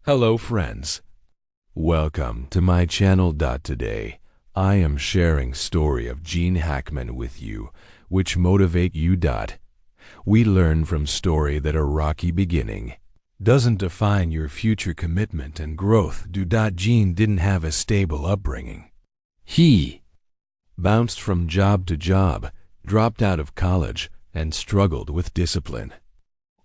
Hello friends, welcome to my channel. Today I am sharing story of Gene Hackman with you, which motivate you. We learn from story that a rocky beginning doesn't define your future commitment and growth. Gene didn't have a stable upbringing. He bounced from job to job, dropped out of college, and struggled with discipline.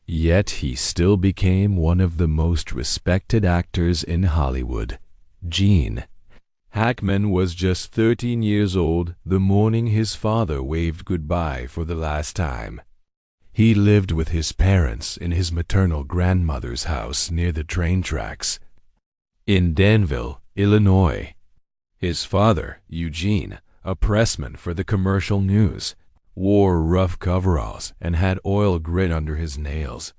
Yet he still became one of the most respected actors in Hollywood. Gene Hackman was just 13 years old the morning his father waved goodbye for the last time. He lived with his parents in his maternal grandmother's house near the train tracks in Danville, Illinois. His father, Eugene, a pressman for the commercial news, wore rough coveralls and had oil grit under his nails.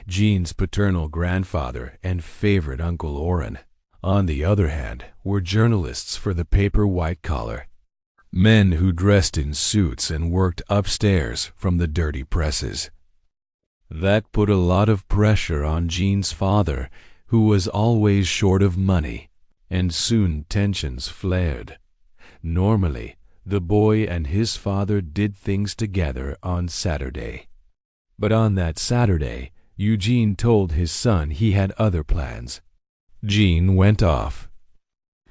Gene's paternal grandfather and favorite Uncle Orrin, on the other hand, were journalists for the paper White Collar, men who dressed in suits and worked upstairs from the dirty presses. That put a lot of pressure on Gene's father, who was always short of money, and soon tensions flared. Normally, the boy and his father did things together on Saturday. But on that Saturday, Eugene told his son he had other plans. Gene went off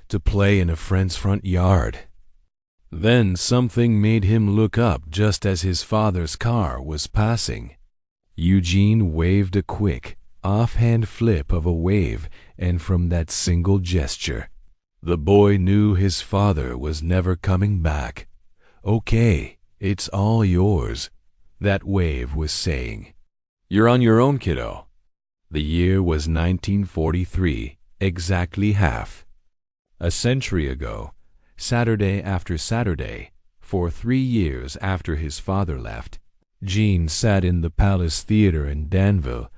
to play in a friend's front yard. Then something made him look up just as his father's car was passing. Eugene waved a quick, offhand flip of a wave, and from that single gesture, the boy knew his father was never coming back. "Okay, it's all yours," that wave was saying. "You're on your own, kiddo." The year was 1943, exactly half a century ago, Saturday after Saturday, for 3 years after his father left. Gene sat in the Palace Theater in Danville,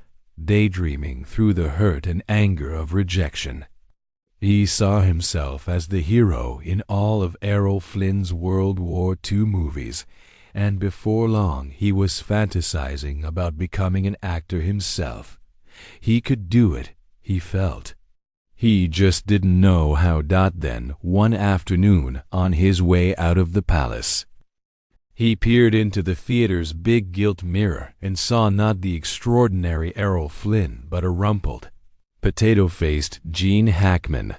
daydreaming through the hurt and anger of rejection. He saw himself as the hero in all of Errol Flynn's World War II movies, and before long he was fantasizing about becoming an actor himself. He could do it, he felt. He just didn't know how. Then, one afternoon, on his way out of the palace, he peered into the theater's big gilt mirror and saw not the extraordinary Errol Flynn, but a rumpled, potato-faced Gene Hackman.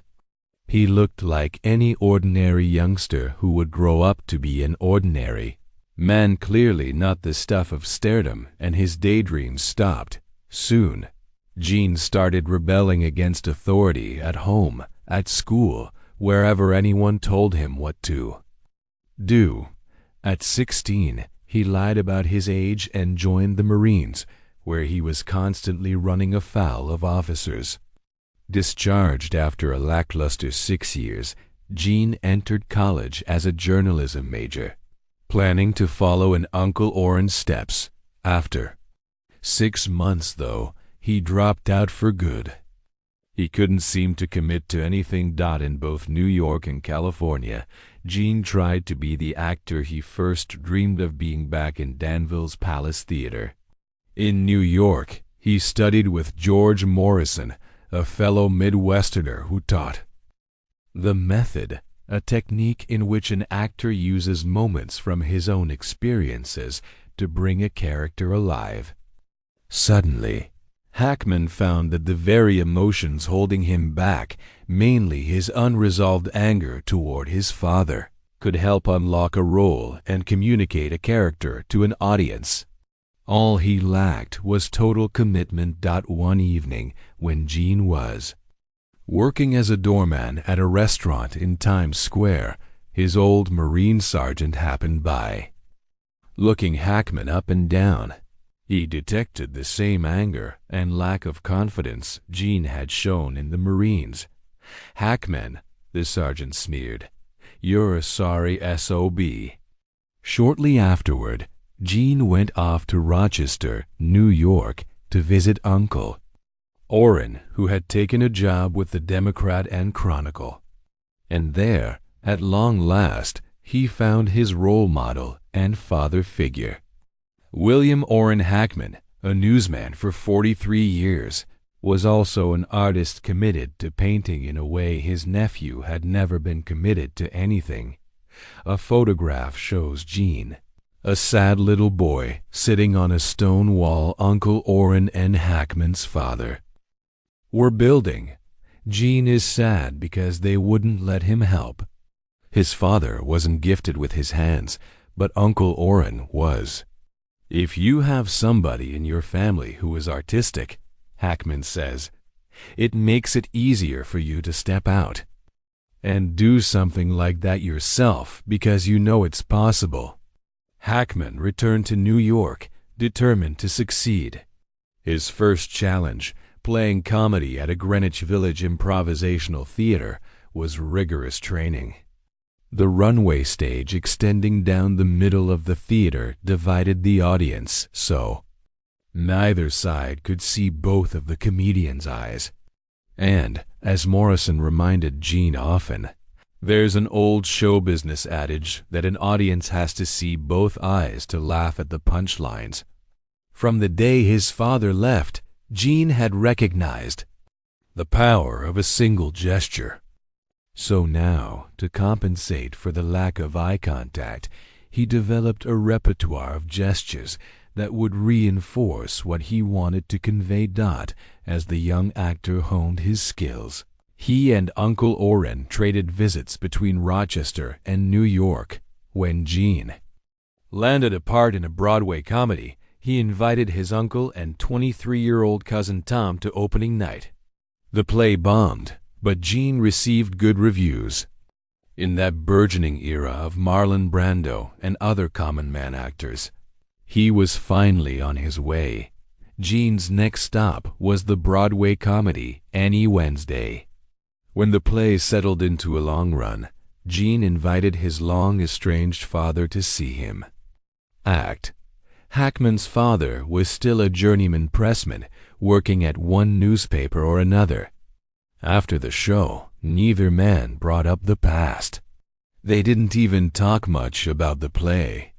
He looked like any ordinary youngster who would grow up to be an ordinary man, clearly not the stuff of stardom, and his daydreams stopped. Soon, Gene started rebelling against authority at home, at school, wherever anyone told him what to do. At 16, he lied about his age and joined the Marines, where he was constantly running afoul of officers. Discharged after a lackluster 6 years, Gene entered college as a journalism major, planning to follow in Uncle Orrin's steps. After 6 months, though, he dropped out for good. He couldn't seem to commit to anything. In both New York and California, Gene tried to be the actor he first dreamed of being, back in Danville's Palace Theater. In New York, he studied with George Morrison, a fellow Midwesterner who taught the method, a technique in which an actor uses moments from his own experiences to bring a character alive. Suddenly, Hackman found that the very emotions holding him back, mainly his unresolved anger toward his father, could help unlock a role and communicate a character to an audience. All he lacked was total commitment. One evening, when Gene was working as a doorman at a restaurant in Times Square, his old Marine sergeant happened by. Looking Hackman up and down, he detected the same anger and lack of confidence Gene had shown in the Marines. "Hackman," the sergeant sneered, "you're a sorry SOB." Shortly afterward, Gene went off to Rochester, New York, to visit Uncle Orrin, who had taken a job with the Democrat and Chronicle. And there, at long last, he found his role model and father figure. William Orrin Hackman, a newsman for 43 years, was also an artist committed to painting in a way his nephew had never been committed to anything. A photograph shows Gene, a sad little boy, sitting on a stone wall Uncle Orrin and Hackman's father were building. Gene is sad because they wouldn't let him help. His father wasn't gifted with his hands, but Uncle Orrin was. If you have somebody in your family who is artistic, Hackman says, it makes it easier for you to step out and do something like that yourself because you know it's possible. Hackman returned to New York, determined to succeed. His first challenge, playing comedy at a Greenwich Village improvisational theater, was rigorous training. The runway stage extending down the middle of the theater divided the audience, so neither side could see both of the comedian's eyes. And, as Morrison reminded Gene often, there's an old show business adage that an audience has to see both eyes to laugh at the punchlines. From the day his father left, Gene had recognized the power of a single gesture. So now, to compensate for the lack of eye contact, he developed a repertoire of gestures that would reinforce what he wanted to convey. As the young actor honed his skills, he and Uncle Orrin traded visits between Rochester and New York. When Gene landed a part in a Broadway comedy, he invited his uncle and 23-year-old cousin Tom to opening night. The play bombed, but Gene received good reviews. In that burgeoning era of Marlon Brando and other common man actors, he was finally on his way. Gene's next stop was the Broadway comedy Annie Wednesday. When the play settled into a long run, Gene invited his long-estranged father to see him act. Hackman's father was still a journeyman pressman, working at one newspaper or another. After the show, neither man brought up the past. They didn't even talk much about the play.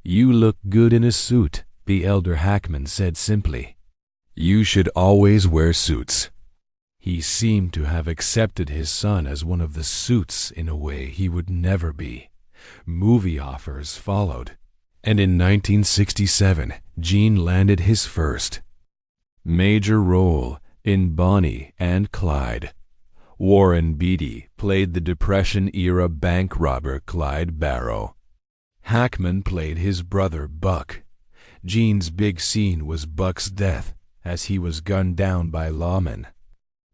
"You look good in a suit," the elder Hackman said simply. "You should always wear suits." He seemed to have accepted his son as one of the suits in a way he would never be. Movie offers followed, and in 1967, Gene landed his first major role in Bonnie and Clyde. Warren Beatty played the Depression-era bank robber Clyde Barrow. Hackman played his brother Buck. Gene's big scene was Buck's death, as he was gunned down by lawmen.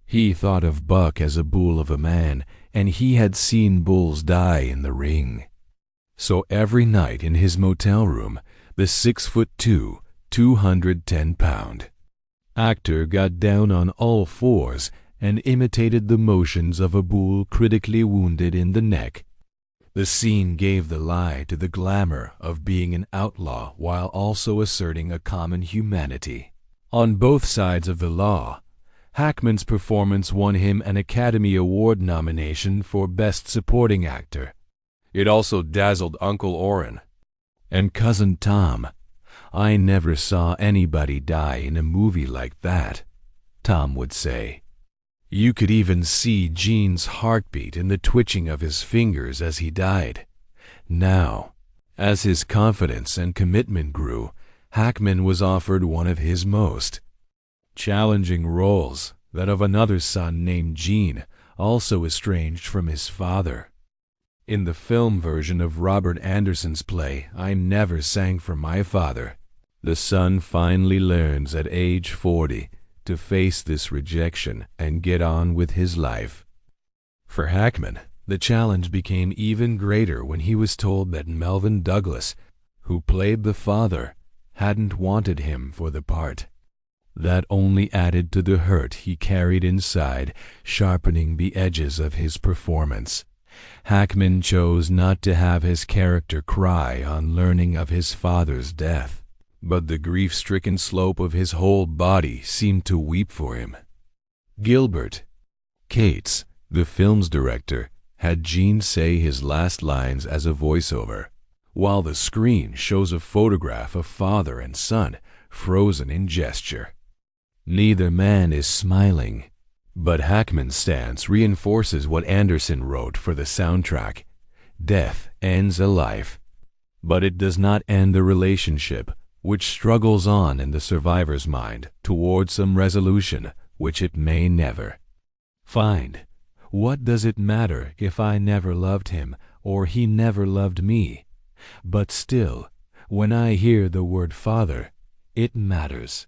He thought of Buck as a bull of a man, and he had seen bulls die in the ring. So every night in his motel room, the 6'2", 210-pound actor got down on all fours and imitated the motions of a bull critically wounded in the neck. The scene gave the lie to the glamour of being an outlaw while also asserting a common humanity. On both sides of the law, Hackman's performance won him an Academy Award nomination for Best Supporting Actor. It also dazzled Uncle Orrin and Cousin Tom. "I never saw anybody die in a movie like that," Tom would say. You could even see Gene's heartbeat in the twitching of his fingers as he died. Now, as his confidence and commitment grew, Hackman was offered one of his most challenging roles, that of another son named Gene, also estranged from his father. In the film version of Robert Anderson's play I Never Sang for My Father, the son finally learns at age 40 to face this rejection and get on with his life. For Hackman, the challenge became even greater when he was told that Melvyn Douglas, who played the father, hadn't wanted him for the part. That only added to the hurt he carried inside, sharpening the edges of his performance. Hackman chose not to have his character cry on learning of his father's death, but the grief-stricken slope of his whole body seemed to weep for him. Gilbert Cates, the film's director, had Gene say his last lines as a voiceover, while the screen shows a photograph of father and son frozen in gesture. Neither man is smiling. But Hackman's stance reinforces what Anderson wrote for the soundtrack. Death ends a life, but it does not end the relationship, which struggles on in the survivor's mind towards some resolution which it may never find. What does it matter if I never loved him or he never loved me? But still, when I hear the word father, it matters.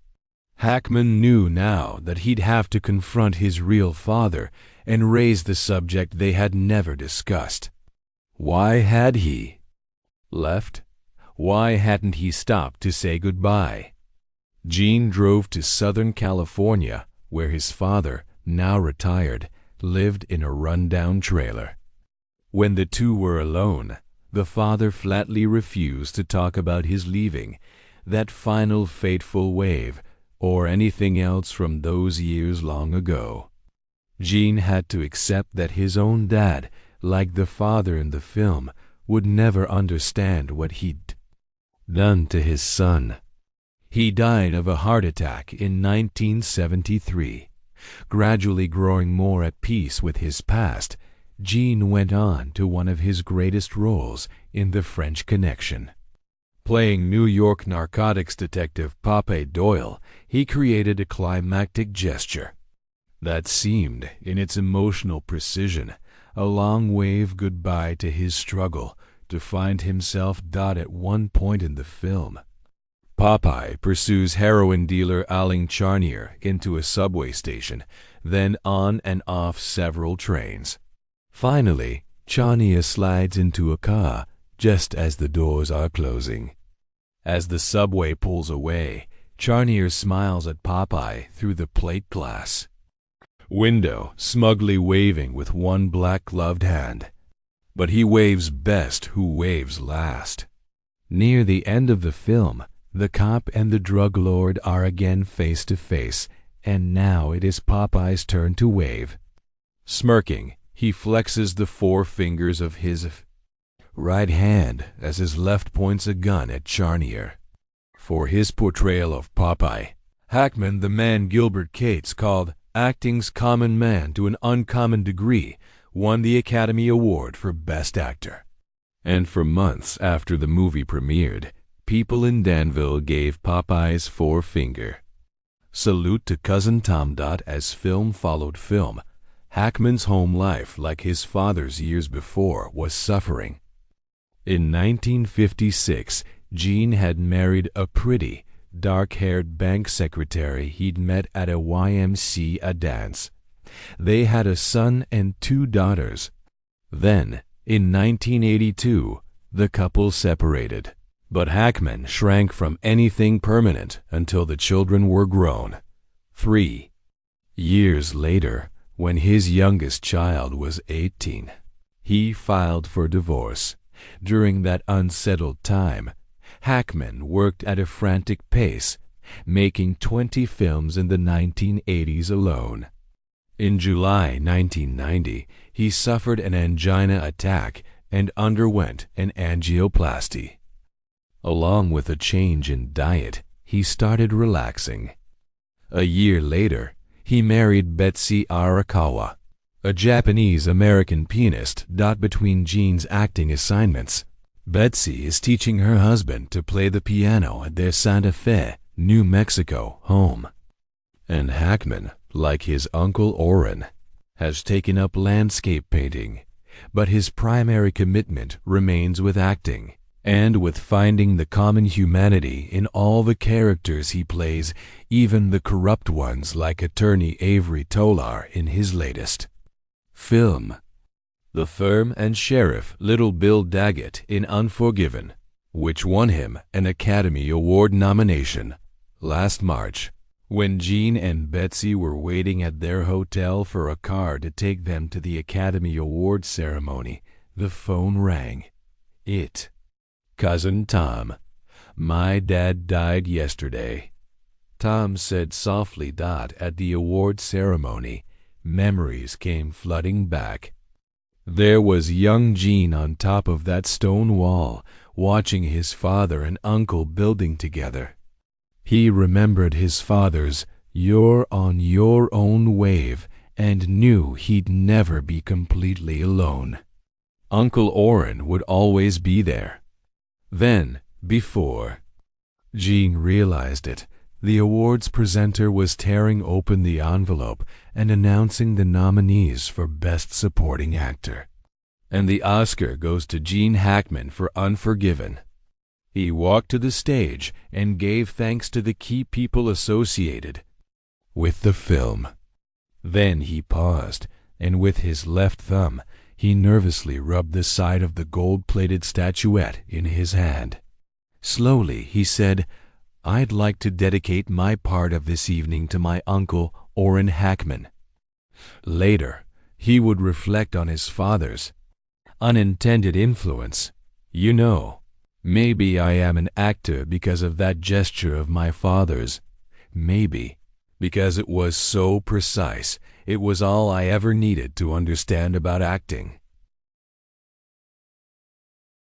Hackman knew now that he'd have to confront his real father and raise the subject they had never discussed. Why had he left? Why hadn't he stopped to say goodbye? Gene drove to Southern California, where his father, now retired, lived in a run-down trailer. When the two were alone, the father flatly refused to talk about his leaving, that final fateful wave, or anything else from those years long ago. Gene had to accept that his own dad, like the father in the film, would never understand what he'd done to his son. He died of a heart attack in 1973. Gradually growing more at peace with his past, Gene went on to one of his greatest roles in The French Connection. Playing New York narcotics detective Pape Doyle, he created a climactic gesture that seemed, in its emotional precision, a long wave goodbye to his struggle to find himself. At one point in the film, Popeye pursues heroin dealer Alain Charnier into a subway station, then on and off several trains. Finally, Charnier slides into a car just as the doors are closing. As the subway pulls away, Charnier smiles at Popeye through the plate glass window, smugly waving with one black-gloved hand. But he waves best who waves last. Near the end of the film, the cop and the drug lord are again face to face, and now it is Popeye's turn to wave. Smirking, he flexes the four fingers of his right hand as his left points a gun at Charnier. For his portrayal of Popeye, Hackman, the man Gilbert Cates called acting's common man to an uncommon degree, won the Academy Award for Best Actor. And for months after the movie premiered, people in Danville gave Popeye's forefinger salute to Cousin Tom. As film followed film, Hackman's home life, like his father's years before, was suffering. In 1956, Gene had married a pretty, dark-haired bank secretary he'd met at a YMCA dance. They had a son and 2 daughters. Then, in 1982, the couple separated. But Hackman shrank from anything permanent until the children were grown. 3 years later, when his youngest child was 18, he filed for divorce. During that unsettled time, Hackman worked at a frantic pace, making 20 films in the 1980s alone. In July 1990, he suffered an angina attack and underwent an angioplasty. Along with a change in diet, he started relaxing. A year later, he married Betsy Arakawa, a Japanese-American pianist. Between Gene's acting assignments, Betsy is teaching her husband to play the piano at their Santa Fe, New Mexico home. And Hackman, like his uncle Orrin, has taken up landscape painting, but his primary commitment remains with acting, and with finding the common humanity in all the characters he plays, even the corrupt ones like attorney Avery Tolar in his latest film, the firm and sheriff Little Bill Daggett in Unforgiven, which won him an Academy Award nomination last March. When Gene and Betsy were waiting at their hotel for a car to take them to the Academy Award ceremony, the phone rang. Cousin Tom. My dad died yesterday. Tom said softly. At the award ceremony, memories came flooding back. There was young Gene on top of that stone wall, watching his father and uncle building together. He remembered his father's You're on your own wave, and knew he'd never be completely alone. Uncle Orrin would always be there. Then, before Gene realized it, the awards presenter was tearing open the envelope and announcing the nominees for Best Supporting Actor. And the Oscar goes to Gene Hackman for Unforgiven. He walked to the stage and gave thanks to the key people associated with the film. Then he paused, and with his left thumb, he nervously rubbed the side of the gold-plated statuette in his hand. Slowly, he said, "I'd like to dedicate my part of this evening to my uncle, Orrin Hackman." Later, he would reflect on his father's unintended influence. "You know, maybe I am an actor because of that gesture of my father's. Maybe because it was so precise. It was all I ever needed to understand about acting."